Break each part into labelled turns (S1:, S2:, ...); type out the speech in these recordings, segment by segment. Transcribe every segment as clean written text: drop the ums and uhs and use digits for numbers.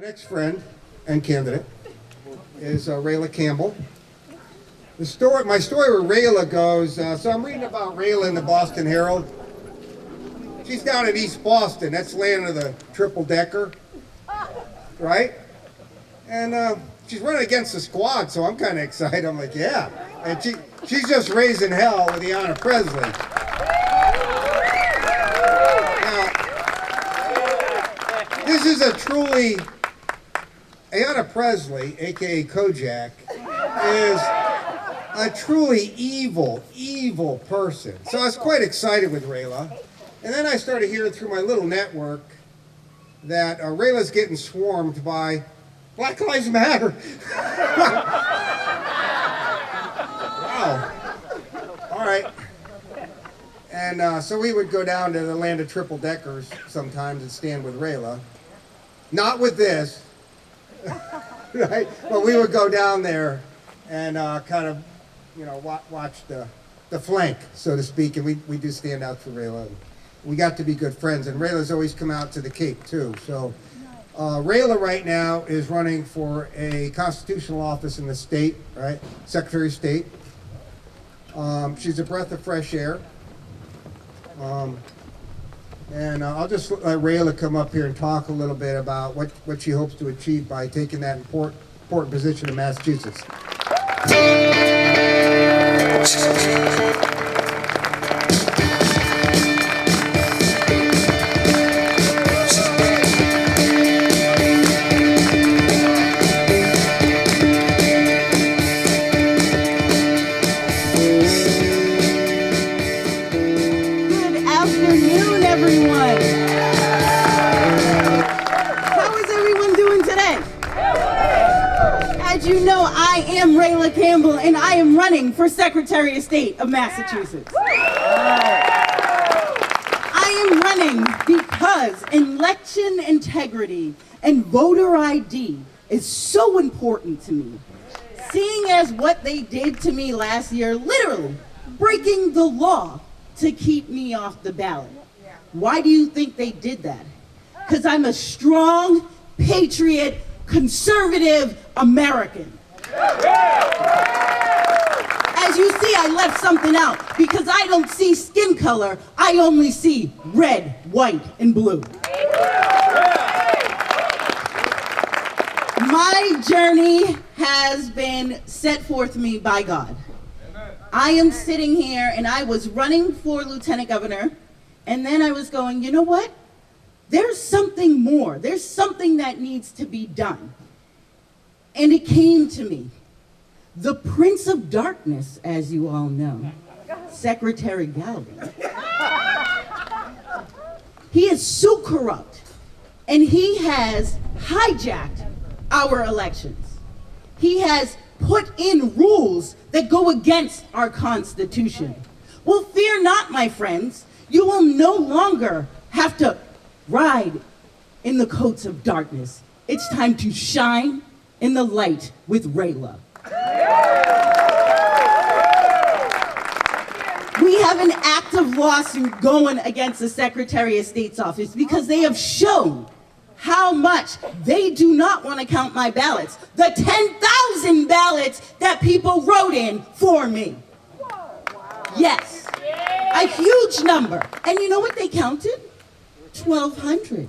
S1: next friend and candidate is Rayla Campbell. My story with Rayla goes, so I'm reading about Rayla in the Boston Herald. She's down in East Boston, that's land of the triple decker, right? And she's running against the squad, so I'm kind of excited. I'm like, yeah. And she's just raising hell with Ayanna Presley. Now, this is a truly, Ayanna Presley, aka Kojak, is a truly evil person. So I was quite excited with Rayla. And then I started hearing through my little network that Rayla's getting swarmed by Black Lives Matter. Wow. All right. And so we would go down to the land of triple deckers sometimes and stand with Rayla. Not with this, right? But we would go down there and kind of, you know, watch the flank, so to speak, and we do stand out for Rayla. We got to be good friends, and Rayla's always come out to the Cape too. So Rayla right now is running for a constitutional office in the state, right? Secretary of State. She's a breath of fresh air. And I'll just let Rayla come up here and talk a little bit about what she hopes to achieve by taking that important position in Massachusetts.
S2: I am Rayla Campbell, and I am running for Secretary of State of Massachusetts. I am running because election integrity and voter ID is so important to me. Seeing as what they did to me last year, literally breaking the law to keep me off the ballot. Why do you think they did that? Because I'm a strong, patriot, conservative American. As you see, I left something out because I don't see skin color. I only see red, white, and blue. My journey has been set forth me by God. I am sitting here and I was running for lieutenant governor, and then I was going, you know what? There's something more. There's something that needs to be done. And it came to me. The Prince of Darkness, as you all know, Secretary Galvin. He is so corrupt, and he has hijacked our elections. He has put in rules that go against our Constitution. Well, fear not, my friends. You will no longer have to ride in the coats of darkness. It's time to shine in the light with Rayla. We have an active lawsuit going against the Secretary of State's office because they have shown how much they do not want to count my ballots. The 10,000 ballots that people wrote in for me. Yes, a huge number. And you know what they counted? 1,200.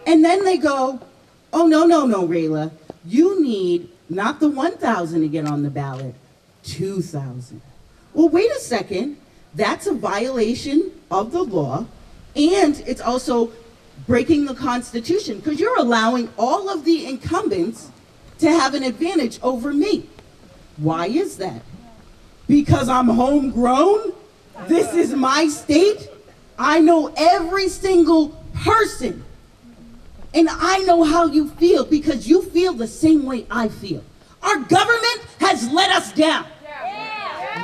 S2: And then they go, oh, no, Rayla. You need not the 1,000 to get on the ballot, 2,000. Well, wait a second. That's a violation of the law, and it's also breaking the Constitution because you're allowing all of the incumbents to have an advantage over me. Why is that? Because I'm homegrown? This is my state? I know every single person. And I know how you feel because you feel the same way I feel. Our government has let us down.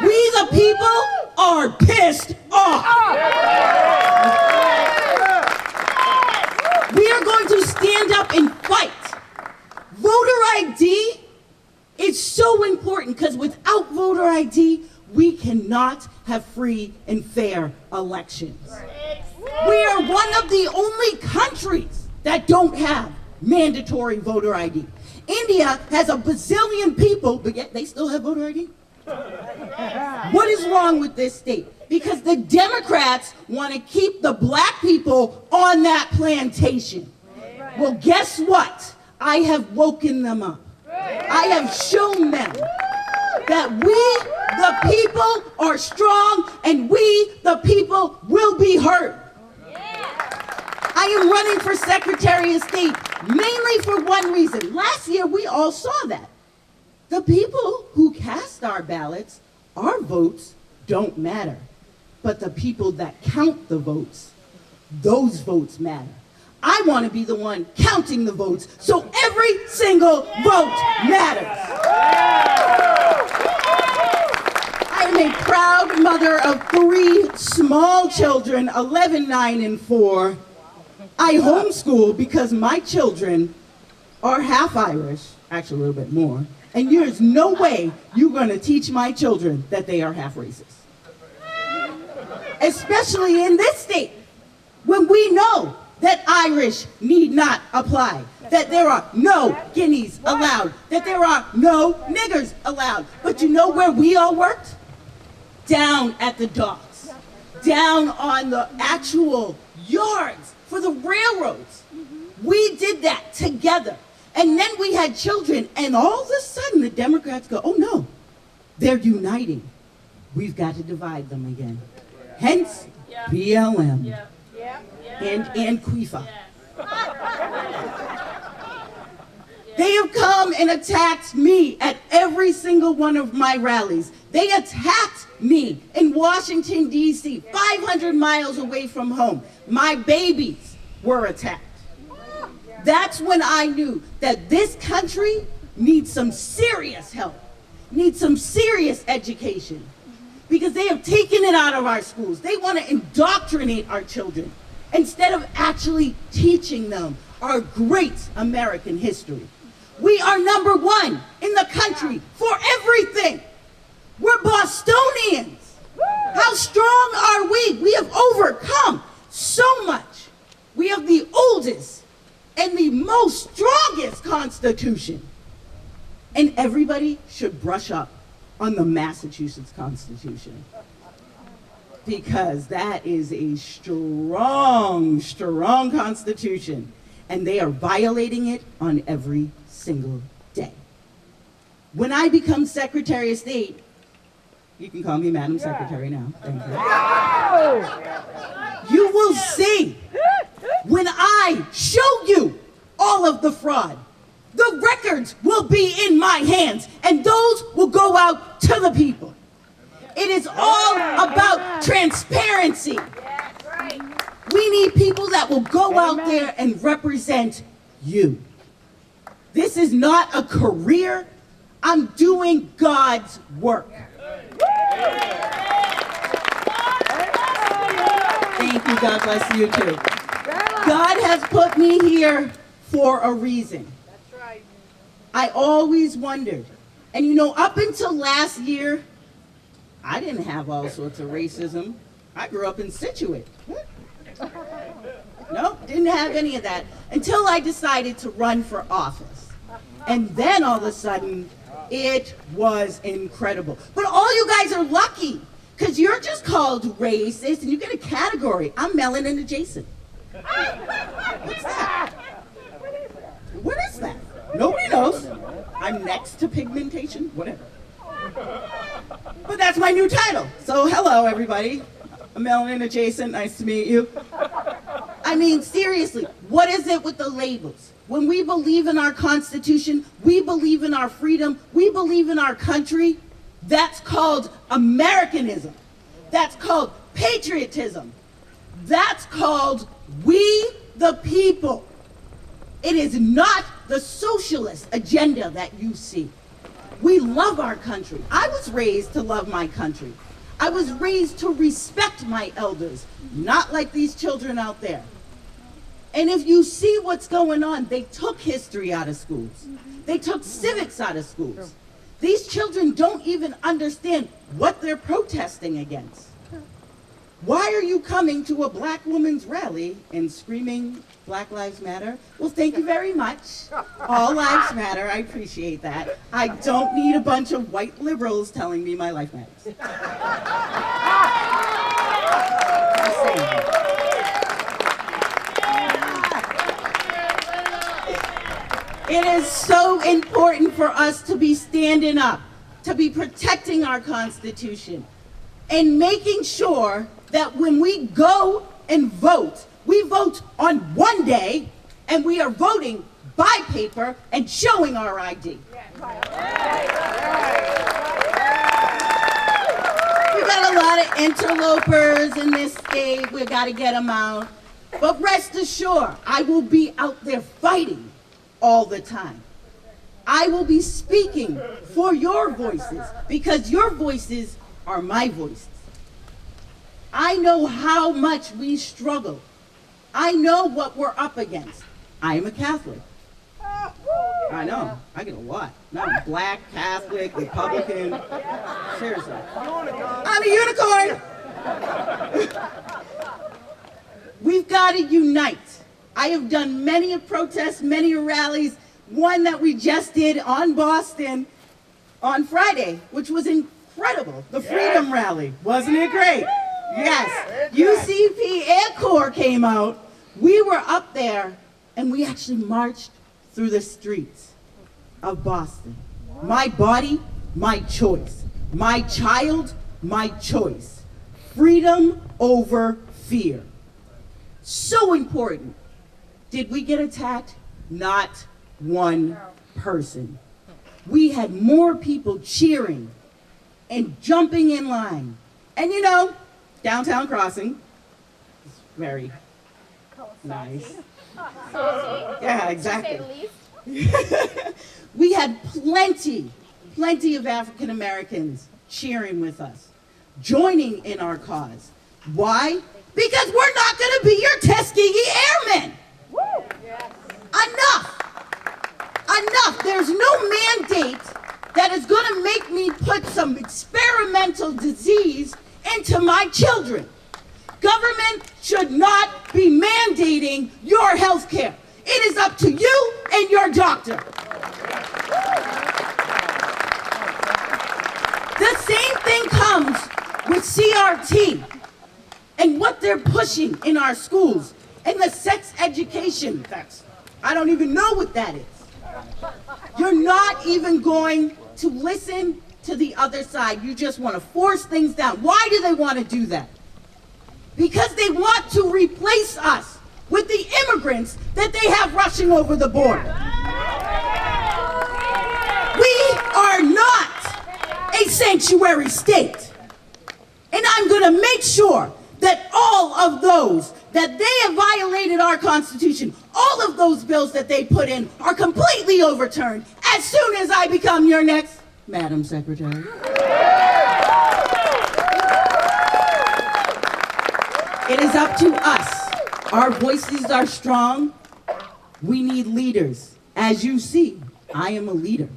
S2: We the people are pissed off. We are going to stand up and fight. Voter ID is so important because without voter ID, we cannot have free and fair elections. We are one of the only countries that don't have mandatory voter ID. India has a bazillion people, but yet they still have voter ID. What is wrong with this state? Because the Democrats want to keep the black people on that plantation. Well, guess what? I have woken them up. I have shown them that we, the people, are strong, and we, the people, will be heard. I am running for Secretary of State mainly for one reason. Last year, we all saw that. The people who cast our ballots, our votes don't matter. But the people that count the votes, those votes matter. I want to be the one counting the votes, so every single vote matters. I am a proud mother of 3 small children, 11, 9, and 4. I homeschool because my children are half Irish, actually a little bit more, and there's no way you're going to teach my children that they are half racist. Especially in this state, when we know that Irish need not apply, that there are no guineas allowed, that there are no niggers allowed. But you know where we all worked? Down at the docks, down on the actual yards for the railroads. We did that together. And then we had children, and all of a sudden the Democrats go, oh no, they're uniting. We've got to divide them again. Hence, BLM and Antifa. They have come and attacked me at every single one of my rallies. They attacked me in Washington, D.C., 500 miles away from home. My babies were attacked. That's when I knew that this country needs some serious help, needs some serious education, because they have taken it out of our schools. They want to indoctrinate our children instead of actually teaching them our great American history. We are number 1 in the country for everything. We're Bostonians. How strong are we? We have overcome so much. We have the oldest and the most strongest Constitution. And everybody should brush up on the Massachusetts Constitution, because that is a strong, strong Constitution, and they are violating it on every single day. When I become Secretary of State, you can call me Madam Secretary now, thank you. You will see when I show you all of the fraud. The records will be in my hands, and those will go out to the people. It is all about transparency. We need people that will go out there and represent you. This is not a career. I'm doing God's work. Thank you. God bless you too. God has put me here for a reason. I always wondered, and you know, up until last year, I didn't have all sorts of racism. I grew up in Scituate. No, didn't have any of that until I decided to run for office. And then all of a sudden, it was incredible. But all you guys are lucky, because you're just called racist and you get a category. I'm melanin adjacent. What's that? What is that? Nobody knows. I'm next to pigmentation, whatever. But that's my new title. So hello, everybody. I'm melanin adjacent. Nice to meet you. I mean, seriously, what is it with the labels? When we believe in our Constitution, we believe in our freedom, we believe in our country, that's called Americanism. That's called patriotism. That's called we the people. It is not the socialist agenda that you see. We love our country. I was raised to love my country. I was raised to respect my elders, not like these children out there. And if you see what's going on, they took history out of schools. They took civics out of schools. These children don't even understand what they're protesting against. Why are you coming to a black woman's rally and screaming Black Lives Matter? Well, thank you very much. All lives matter. I appreciate that. I don't need a bunch of white liberals telling me my life matters. Just saying. It is so important for us to be standing up, to be protecting our Constitution, and making sure that when we go and vote, we vote on one day, and we are voting by paper and showing our ID. We've got a lot of interlopers in this state. We've got to get them out. But rest assured, I will be out there fighting all the time. I will be speaking for your voices because your voices are my voices. I know how much we struggle. I know what we're up against. I am a Catholic. I know. I get a lot. Now I'm black, Catholic, Republican. Seriously. I'm a unicorn. We've got to unite. I have done many a protest, many a rallies. One that we just did on Boston on Friday, which was incredible. The Freedom Rally. Wasn't it great? Yes. UCP Air Corps came out. We were up there, and we actually marched through the streets of Boston. My body, my choice. My child, my choice. Freedom over fear. So important. Did we get attacked? Not one person. We had more people cheering and jumping in line. And you know, downtown crossing is very nice. Yeah, exactly. We had plenty of African Americans cheering with us, joining in our cause. Why? Because we're not going to be your Tuskegee Airmen. Enough. There's no mandate that is going to make me put some experimental disease into my children. Government should not be mandating your health care. It is up to you and your doctor. The same thing comes with CRT and what they're pushing in our schools and the sex education. I don't even know what that is. You're not even going to listen to the other side. You just want to force things down. Why do they want to do that? Because they want to replace us with the immigrants that they have rushing over the border. We are not a sanctuary state. And I'm going to make sure that all of those that they have violated our Constitution, all of those bills that they put in are completely overturned as soon as I become your next Madam Secretary. It is up to us. Our voices are strong. We need leaders. As you see, I am a leader.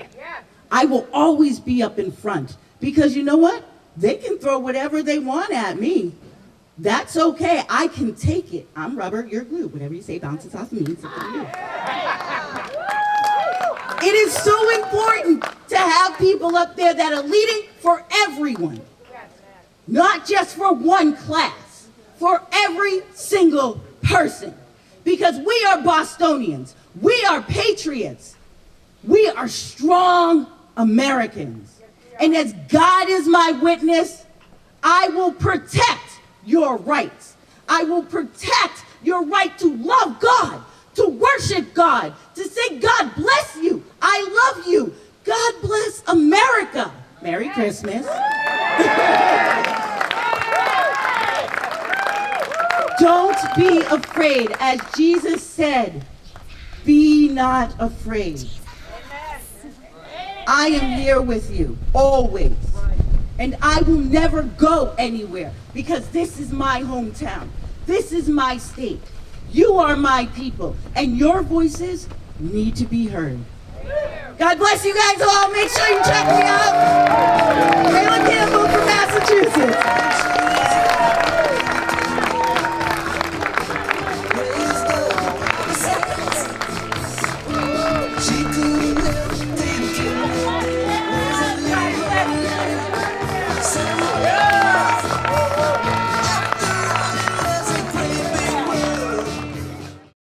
S2: I will always be up in front because you know what? They can throw whatever they want at me. That's okay. I can take it. I'm rubber, you're glue. Whatever you say bounces off me. It's up to you. It is so important to have people up there that are leading for everyone. Not just for one class. For every single person. Because we are Bostonians. We are patriots. We are strong Americans. And as God is my witness, I will protect your rights. I will protect your right to love God, to worship God, to say, God bless you. I love you. God bless America. Merry Christmas. Don't be afraid. As Jesus said, be not afraid. I am here with you, always. And I will never go anywhere because this is my hometown. This is my state. You are my people, and your voices need to be heard. God bless you guys all. Make sure you check me out. Rayla Campbell from Massachusetts.